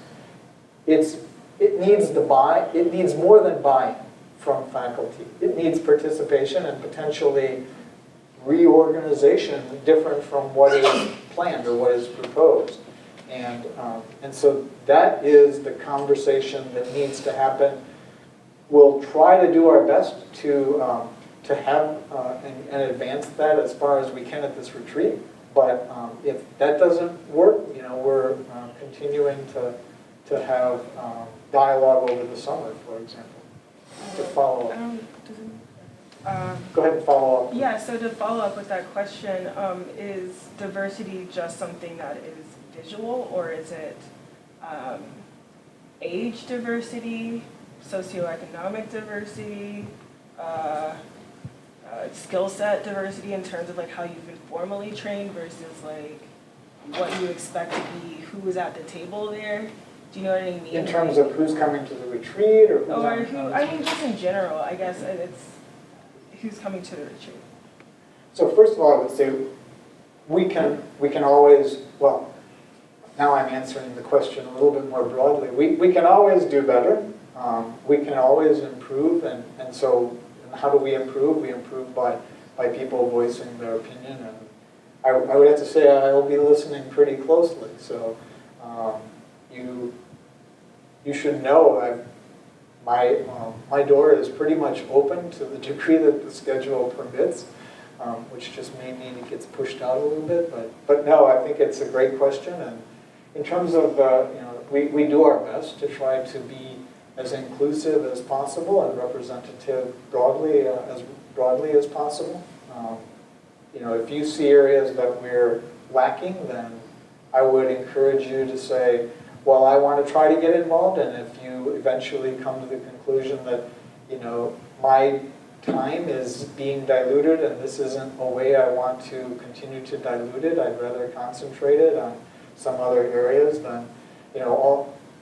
it needs more than buy-in from faculty. It needs participation and potentially reorganization different from what is planned or what is proposed. And so that is the conversation that needs to happen. We'll try to do our best to have and advance that as far as we can at this retreat. But if that doesn't work, we're continuing to have dialogue over the summer, for example, to follow up. Go ahead and follow up. Yeah, so to follow up with that question, is diversity just something that is visual, or is it age diversity, socioeconomic diversity, skill set diversity in terms of like how you've been formally trained versus like what you expect to be, who is at the table there? Do you know what I mean? In terms of who's coming to the retreat, or who's just in general, I guess it's who's coming to the retreat. So first of all, I would say we can always, well, now I'm answering the question a little bit more broadly. We can always do better. We can always improve, and so how do we improve? We improve by people voicing their opinion, and I would have to say I'll be listening pretty closely. So you should know my door is pretty much open to the degree that the schedule permits, which just may mean it gets pushed out a little bit. But no, I think it's a great question, and in terms of we do our best to try to be as inclusive as possible and representative as broadly as possible. If you see areas that we're lacking, then I would encourage you to say, well, I want to try to get involved, and if you eventually come to the conclusion that, my time is being diluted and this isn't a way I want to continue to dilute it, I'd rather concentrate it on some other areas, then,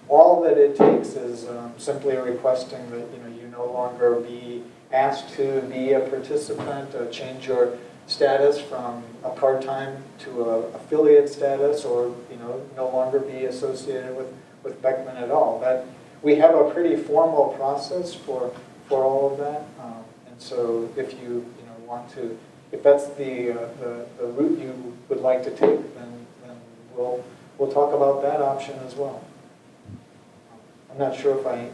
all that it takes is simply requesting that, you no longer be asked to be a participant, change your status from a part-time to an affiliate status, or no longer be associated with Beckman at all. That we have a pretty formal process for all of that, and so if you want to, if that's the route you would like to take, then we'll talk about that option as well. I'm not sure if I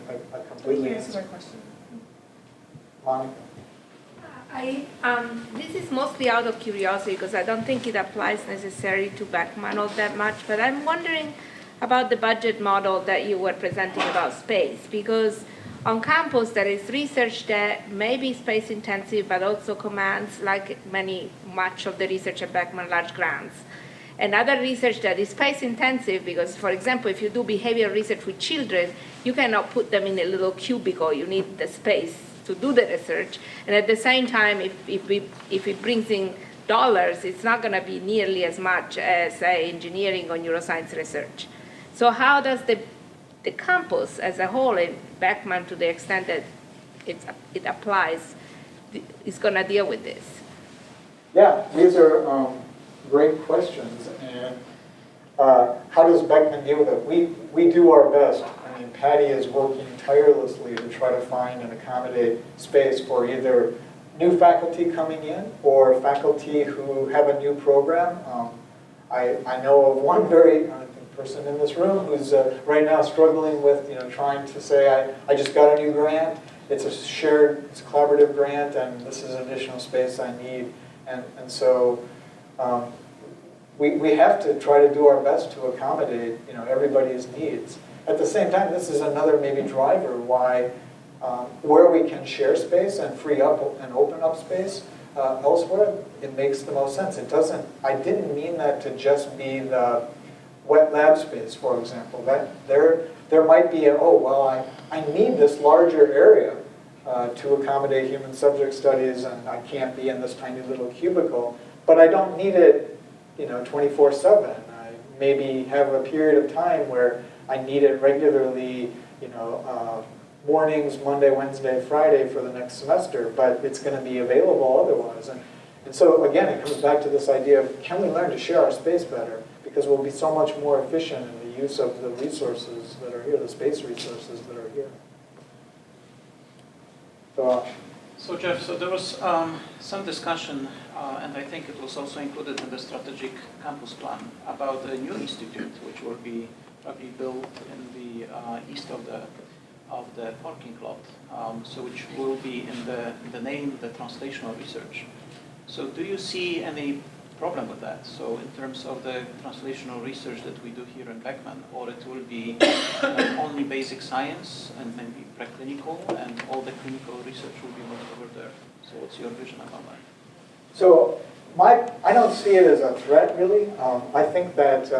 completely answered my question. Monica. This is mostly out of curiosity because I don't think it applies necessarily to Beckman all that much, but I'm wondering about the budget model that you were presenting about space, because on campus there is research that may be space intensive but also commands, like much of the research at Beckman, large grants. And other research that is space intensive because, for example, if you do behavioral research with children, you cannot put them in a little cubicle. You need the space to do the research. And at the same time, if it brings in dollars, it's not going to be nearly as much as, say, engineering or neuroscience research. So how does the campus as a whole in Beckman, to the extent that it applies, is going to deal with this? Yeah, these are great questions. And how does Beckman deal with it? We do our best. I mean, Patty is working tirelessly to try to find and accommodate space for either new faculty coming in or faculty who have a new program. I know of one very person in this room who's right now struggling with trying to say, I just got a new grant. It's a collaborative grant, and this is additional space I need. And so we have to try to do our best to accommodate everybody's needs. At the same time, this is another maybe driver why where we can share space and free up and open up space elsewhere, it makes the most sense. It doesn't. I didn't mean that to just be the wet lab space, for example. That there might be I need this larger area to accommodate human subject studies, and I can't be in this tiny little cubicle, but I don't need it 24/7. I maybe have a period of time where I need it regularly, mornings, Monday, Wednesday, Friday for the next semester, but it's going to be available otherwise. And so again, it comes back to this idea of, can we learn to share our space better? Because we'll be so much more efficient in the use of the resources that are here, the space resources that are here. So Jeff, so there was some discussion, and I think it was also included in the strategic campus plan, about a new institute which will be probably built in the east of the parking lot, so which will be in the name, the translational research. So do you see any problem with that? So in terms of the translational research that we do here in Beckman, or it will be only basic science and maybe preclinical, and all the clinical research will be moved over there. So what's your vision about that? So I don't see it as a threat, really. I think that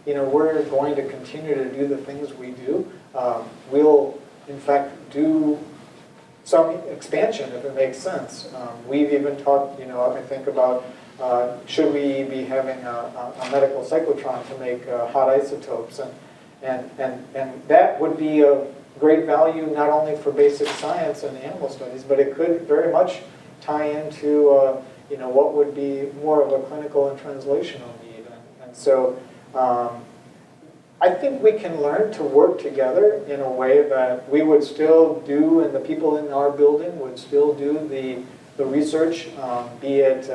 we're going to continue to do the things we do. We'll, in fact, do some expansion if it makes sense. We've even talked, I think about should we be having a medical cyclotron to make hot isotopes, and that would be of great value not only for basic science and animal studies, but it could very much tie into what would be more of a clinical and translational need. And so I think we can learn to work together in a way that we would still do, and the people in our building would still do the research, be it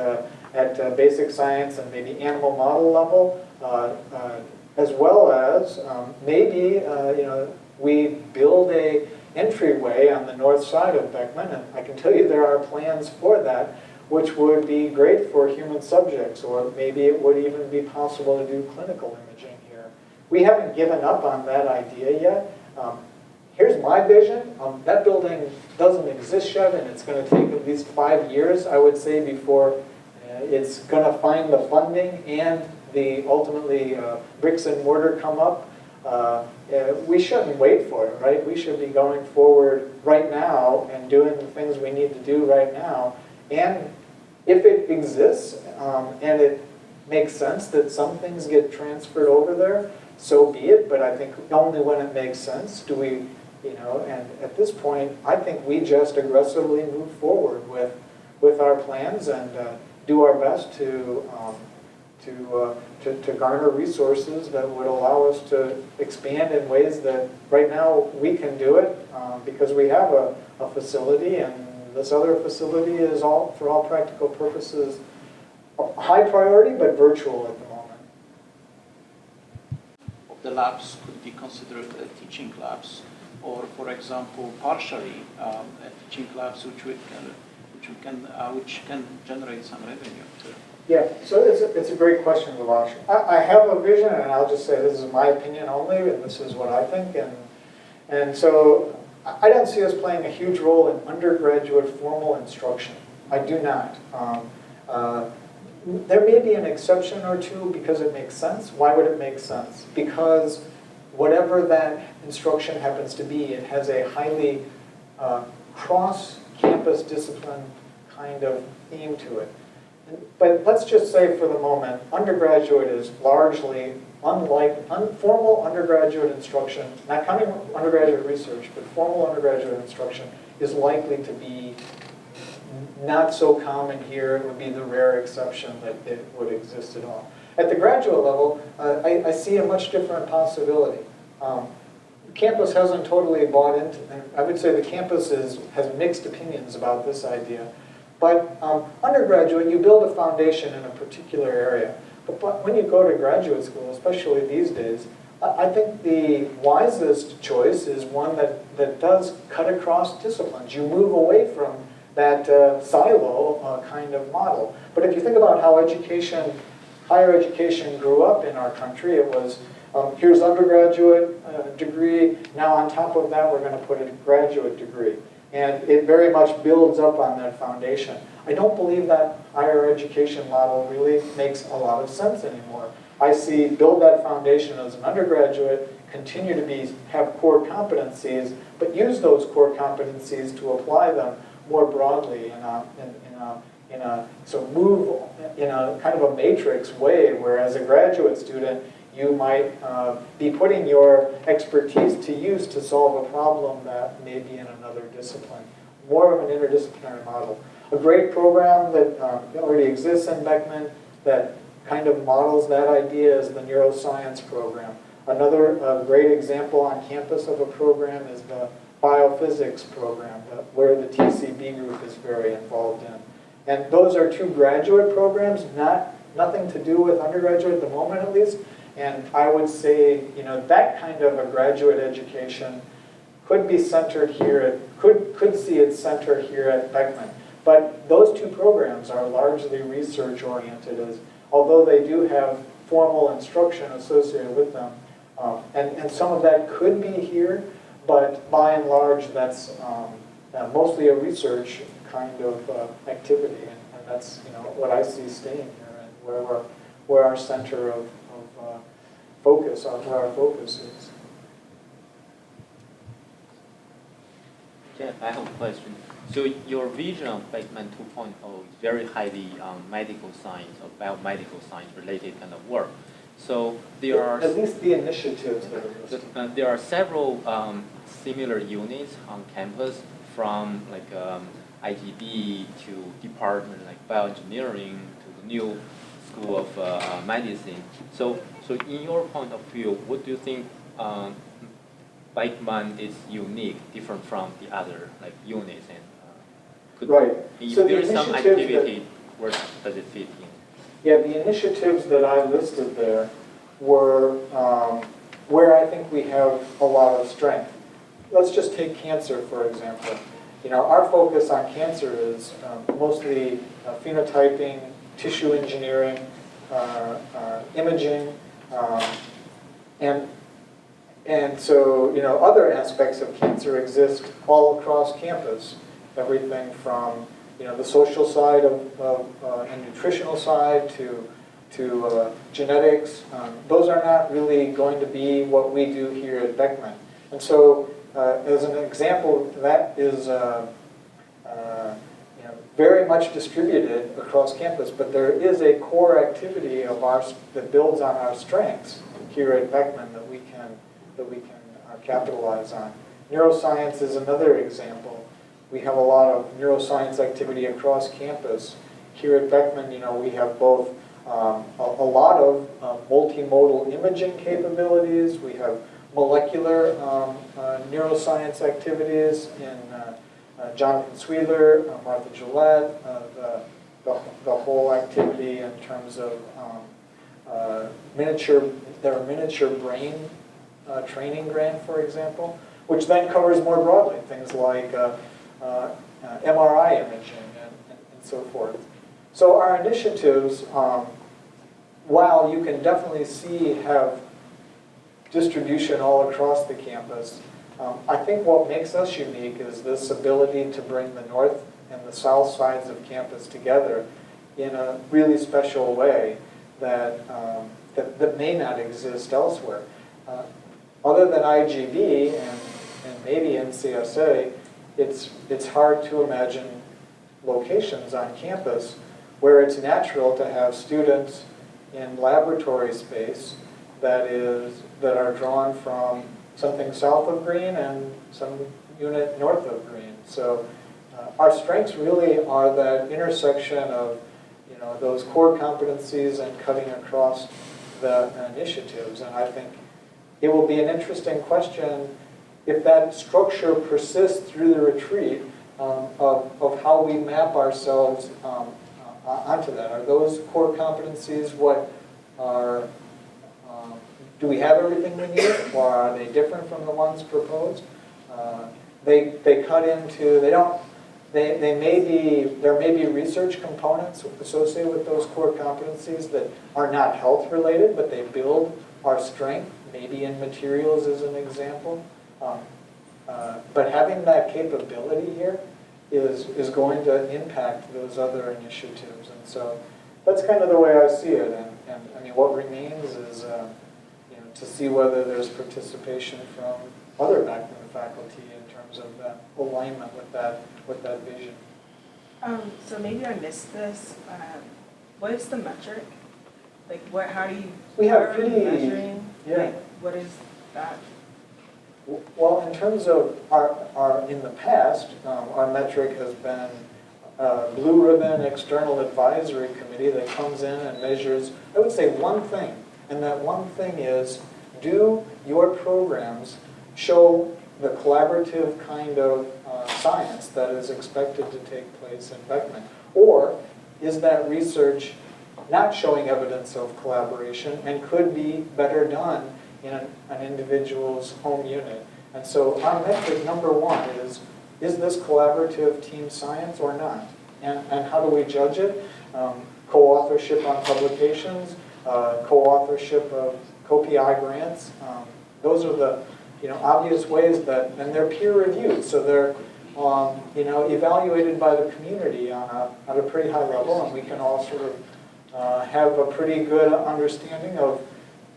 at basic science and maybe animal model level, as well as maybe we build a entryway on the north side of Beckman, and I can tell you there are plans for that, which would be great for human subjects, or maybe it would even be possible to do clinical imaging here. We haven't given up on that idea yet. Here's my vision. That building doesn't exist yet, and it's going to take at least 5 years, I would say, before it's going to find the funding and the ultimately bricks and mortar come up. We shouldn't wait for it, right? We should be going forward right now and doing the things we need to do right now. And if it exists and it makes sense that some things get transferred over there, so be it. But I think only when it makes sense do we, and at this point, I think we just aggressively move forward with our plans and do our best to garner resources that would allow us to expand in ways that right now we can do it because we have a facility, and this other facility is for all practical purposes high priority but virtual at the moment. The labs could be considered teaching labs, or for example partially teaching labs which which can generate some revenue too. Yeah, so it's a great question, Vivash. I have a vision, and I'll just say this is my opinion only, and this is what I think. And so I don't see us playing a huge role in undergraduate formal instruction. I do not. There may be an exception or two because it makes sense. Why would it make sense? Because whatever that instruction happens to be, it has a highly cross-campus discipline kind of theme to it. But let's just say for the moment, undergraduate is largely, unlike formal undergraduate instruction, not counting undergraduate research, but formal undergraduate instruction is likely to be not so common here. It would be the rare exception that it would exist at all. At the graduate level, I see a much different possibility. Campus hasn't totally bought into, and I would say the campus has mixed opinions about this idea. But undergraduate, you build a foundation in a particular area. But when you go to graduate school, especially these days, I think the wisest choice is one that does cut across disciplines. You move away from that silo kind of model. But if you think about how higher education grew up in our country, it was here's undergraduate degree, now on top of that we're going to put a graduate degree. And it very much builds up on that foundation. I don't believe that higher education model really makes a lot of sense anymore. I see build that foundation as an undergraduate, continue to have core competencies, but use those core competencies to apply them more broadly so move in a kind of a matrix way, where as a graduate student, you might be putting your expertise to use to solve a problem that may be in another discipline. More of an interdisciplinary model. A great program that already exists in Beckman that kind of models that idea is the neuroscience program. Another great example on campus of a program is the biophysics program, where the TCB group is very involved in. And those are two graduate programs, nothing to do with undergraduate at the moment at least. And I would say, that kind of a graduate education could be centered here, could see its center here at Beckman. But those two programs are largely research-oriented, although they do have formal instruction associated with them. And some of that could be here, but by and large, that's mostly a research kind of activity. And that's what I see staying here, and where our center of focus, where our focus is. Jeff, I have a question. So your vision of Beckman 2.0 is very highly medical science or biomedical science related kind of work. So there are at least the initiatives that are listed. There are several similar units on campus, from like IGD to department like bioengineering to the new School of Medicine. So in your point of view, what do you think Beckman is unique, different from the other like units, and right. If So there's some activity, where does it fit in? Yeah, the initiatives that I listed there were where I think we have a lot of strength. Let's just take cancer, for example. Our focus on cancer is mostly phenotyping, tissue engineering, imaging, and so other aspects of cancer exist all across campus. Everything from the social side and nutritional side to genetics. Those are not really going to be what we do here at Beckman. And so, as an example, that is very much distributed across campus, but there is a core activity of ours that builds on our strengths here at Beckman that we can capitalize on. Neuroscience is another example. We have a lot of neuroscience activity across campus. Here at Beckman, we have both a lot of multimodal imaging capabilities. We have molecular neuroscience activities in Jonathan Sweeler, Martha Gillette, the whole activity in terms of their miniature brain training grant, for example, which then covers more broadly things like MRI imaging so forth. So our initiatives, while you can definitely see have distribution all across the campus, I think what makes us unique is this ability to bring the north and the south sides of campus together in a really special way that, that may not exist elsewhere. Other than IGB and maybe NCSA, it's hard to imagine locations on campus where it's natural to have students in laboratory space that are drawn from something south of Green and some unit north of Green. So our strengths really are that intersection of those core competencies and cutting across the initiatives. And I think it will be an interesting question if that structure persists through the retreat of how we map ourselves onto that. Are those core competencies what are, do we have everything we need, or are they different from the ones proposed? They cut into, there may be research components associated with those core competencies that are not health related, but they build our strength, maybe in materials as an example. But having that capability here is going to impact those other initiatives. And so that's kind of the way I see it. And I mean, what remains is to see whether there's participation from other Beckman faculty in terms of that alignment with that vision. So maybe I missed this. What is the metric? Like, how do you? We have how are we pretty measuring. yeah. Like, what is that? Well, in terms of our in the past, our metric has been Blue Ribbon External Advisory Committee that comes in and measures, I would say, one thing. And that one thing is, do your programs show the collaborative kind of science that is expected to take place in Beckman? Or is that research not showing evidence of collaboration and could be better done in an individual's home unit? And so our metric number one is this collaborative team science or not? And how do we judge it? Co-authorship on publications, co-authorship of co-PI grants. Those are the obvious ways that, and they're peer reviewed, so they're evaluated by the community on a pretty high level, and we can all sort of have a pretty good understanding of,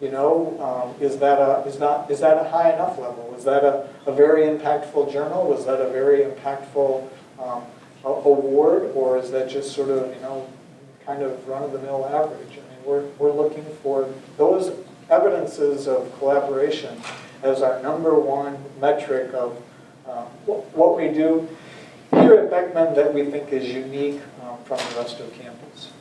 is that a high enough level? Was that a very impactful journal? Was that a very impactful award, or is that just sort of kind of run-of-the-mill average? I mean, we're looking for those evidences of collaboration as our number one metric of what we do here at Beckman that we think is unique from the rest of campus.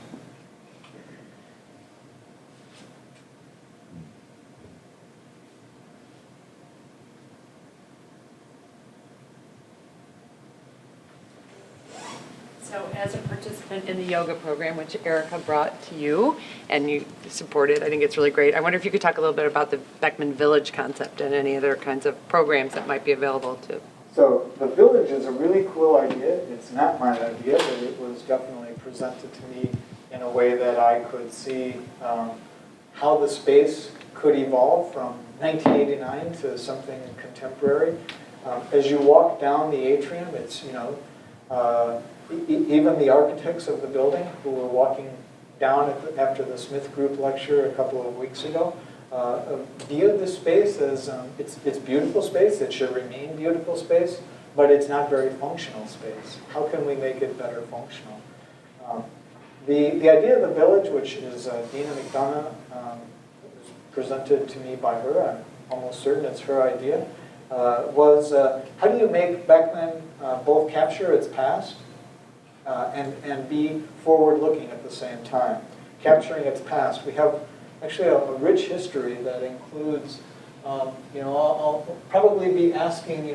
So as a participant in the yoga program, which Erica brought to you, and you supported, I think it's really great. I wonder if you could talk a little bit about the Beckman Village concept and any other kinds of programs that might be available to. So the village is a really cool idea. It's not my idea, but it was definitely presented to me in a way that I could see how the space could evolve from 1989 to something contemporary. As you walk down the atrium, it's, even the architects of the building who were walking down after the Smith Group lecture a couple of weeks ago viewed the space as it's beautiful space. It should remain beautiful space, but it's not very functional space. How can we make it better functional? The idea of the village, which is Dina McDonough, was presented to me by her, I'm almost certain it's her idea, was how do you make Beckman both capture its past and be forward-looking at the same time. Capturing its past. We have actually a rich history that includes, I'll probably be asking,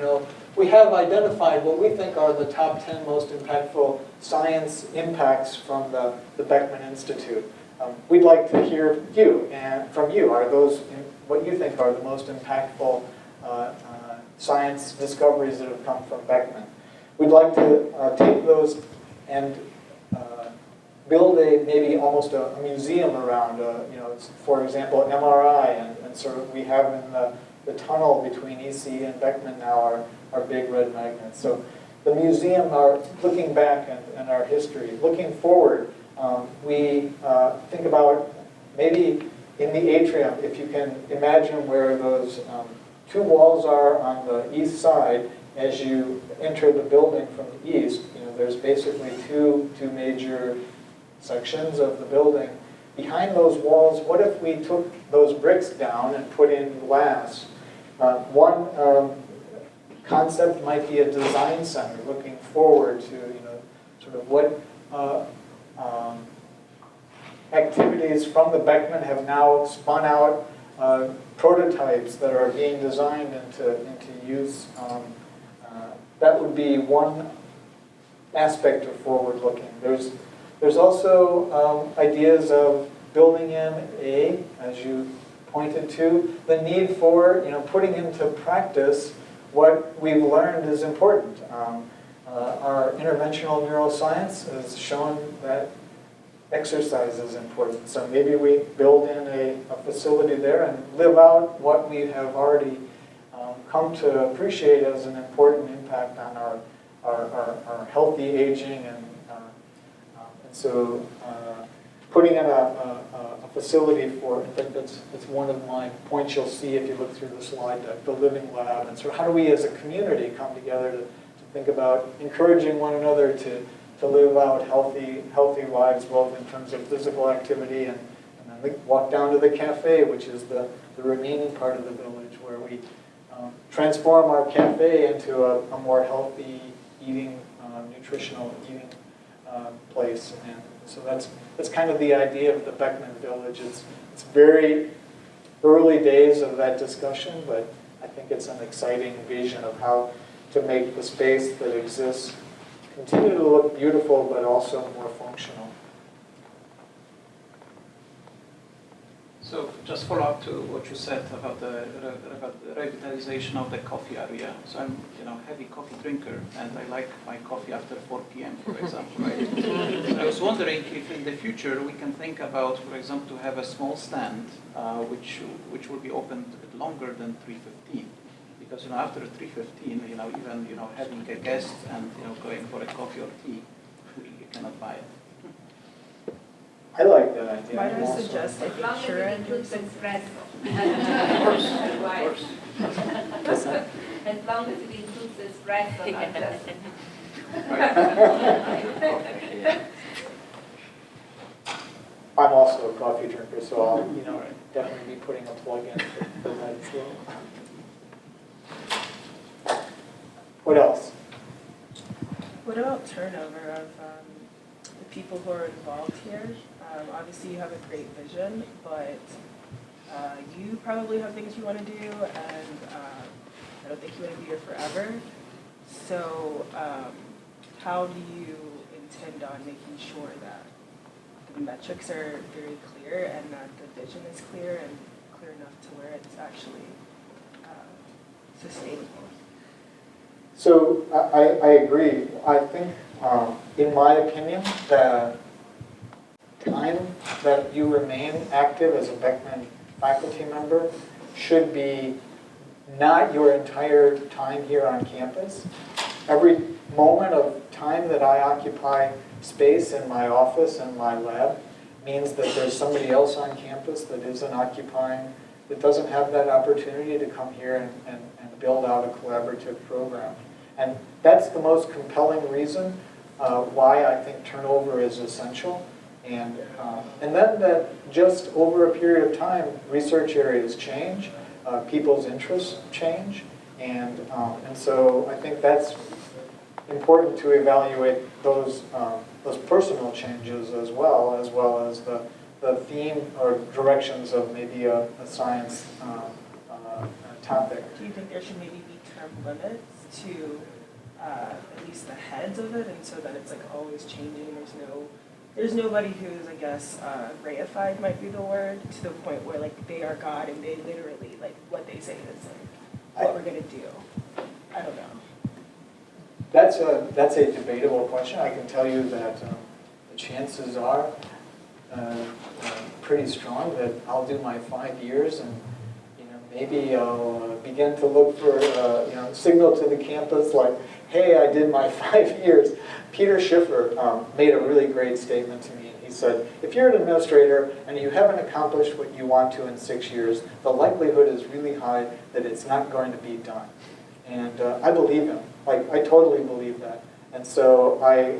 we have identified what we think are the top 10 most impactful science impacts from the Beckman Institute. We'd like to hear from you. Are those what you think are the most impactful science discoveries that have come from Beckman? We'd like to take those and build maybe almost a museum around, for example, MRI, and sort of we have in the tunnel between EC and Beckman now our big red magnets. So the museum are looking back and our history. Looking forward, we think about maybe in the atrium, if you can imagine where those two walls are on the east side, as you enter the building from the east, there's basically two major sections of the building. Behind those walls, what if we took those bricks down and put in glass? One concept might be a design center, looking forward to sort of what activities from the Beckman have now spun out prototypes that are being designed into use. That would be one aspect of forward looking. There's also ideas of building in as you pointed to, the need for putting into practice what we've learned is important. Our interventional neuroscience has shown that exercise is important. So maybe we build in a facility there and live out what we have already come to appreciate as an important impact on our healthy aging. And so putting in a facility for, I think that's one of my points you'll see if you look through the slide deck, the living lab. And so how do we as a community come together to think about encouraging one another to live out healthy lives, both in terms of physical activity and then walk down to the cafe, which is the remaining part of the village where we transform our cafe into a more healthy eating, nutritional eating place. And so that's kind of the idea of the Beckman Village. It's very early days of that discussion, but I think it's an exciting vision of how to make the space that exists continue to look beautiful, but also more functional. So just follow up to what you said about the revitalization of the coffee area. So I'm, heavy coffee drinker, and I like my coffee after 4 p.m., for example, right? So I was wondering if in the future we can think about, for example, to have a small stand which will be open a bit longer than 3:15. Because after 3:15, even having a guest and going for a coffee or tea, you cannot buy it. I like that idea. Might I suggest As long as it includes espresso. Of course, of course. As long as it includes espresso, not just. I'm also a coffee drinker, so I'll definitely be putting a plug in for that as well. What else? What about turnover of the people who are involved here? Obviously you have a great vision, but you probably have things you want to do, and I don't think you want to be here forever. So how do you intend on making sure that the metrics are very clear and that the vision is clear and clear enough to where it's actually sustainable? So I agree. I think, in my opinion, the time that you remain active as a Beckman faculty member should be not your entire time here on campus. Every moment of time that I occupy space in my office and my lab means that there's somebody else on campus that isn't occupying, that doesn't have that opportunity to come here and build out a collaborative program. And that's the most compelling reason why I think turnover is essential. And then that just over a period of time, research areas change, people's interests change, and so I think that's important to evaluate those personal changes as well as the theme or directions of maybe a science topic. Do you think there should maybe be term limits to at least the heads of it, and so that it's like always changing? There's nobody who's, I guess, reified might be the word, to the point where like they are God and they literally like what they say is like what we're gonna do. I don't know. That's a debatable question. I can tell you that the chances are pretty strong that I'll do my 5 years and maybe I'll begin to look for signal to the campus like, hey, I did my 5 years. Peter Schiffer made a really great statement to me. And he said, if you're an administrator and you haven't accomplished what you want to in 6 years, the likelihood is really high that it's not going to be done. And I believe him. Like, I totally believe that. And so I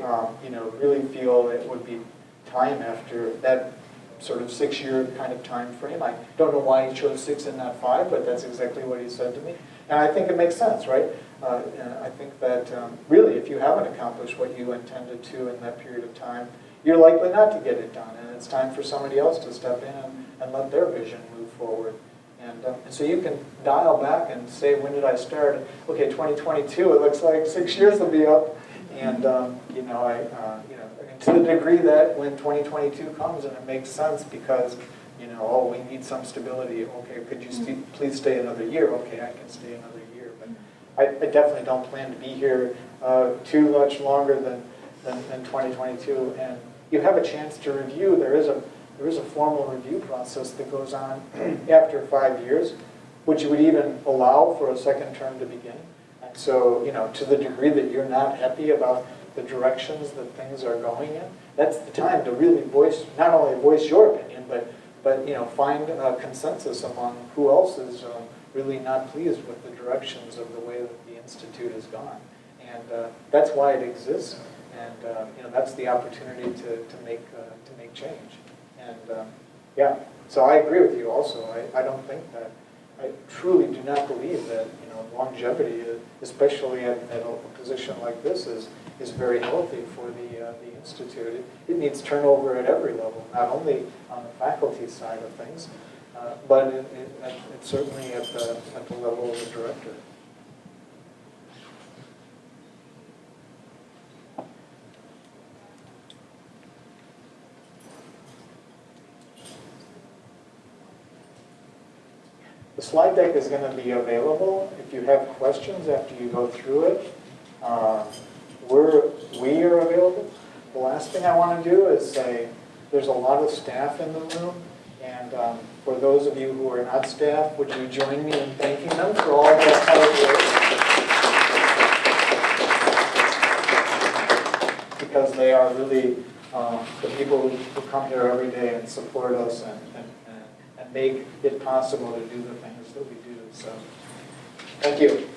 really feel it would be time after that sort of 6-year kind of time frame. I don't know why he chose 6 and not 5, but that's exactly what he said to me. And I think it makes sense, right? And I think that really, if you haven't accomplished what you intended to in that period of time, you're likely not to get it done. And it's time for somebody else to step in and let their vision move forward. And so you can dial back and say, when did I start? Okay, 2022, it looks like 6 years will be up. And to the degree that when 2022 comes and it makes sense because, oh, we need some stability. Okay, could you please stay another year? Okay, I can stay another year. But I definitely don't plan to be here too much longer than 2022. And you have a chance to review. There is a formal review process that goes on after 5 years, which would even allow for a second term to begin. And so, to the degree that you're not happy about the directions that things are going in, that's the time to really not only voice your opinion, but find a consensus among who else is really not pleased with the directions of the way that the Institute has gone. And that's why it exists, and that's the opportunity to make change. And yeah, so I agree with you also. I don't think that, I truly do not believe that longevity, especially at a position like this, is very healthy for the Institute. It needs turnover at every level, not only on the faculty side of things, but it's certainly at the level of the director. The slide deck is going to be available if you have questions after you go through it. We are available. The last thing I want to do is say there's a lot of staff in the room, and for those of you who are not staff, would you join me in thanking them for all their hard work? Because they are really the people who come here every day and support us and make it possible to do the things that we do. So, thank you.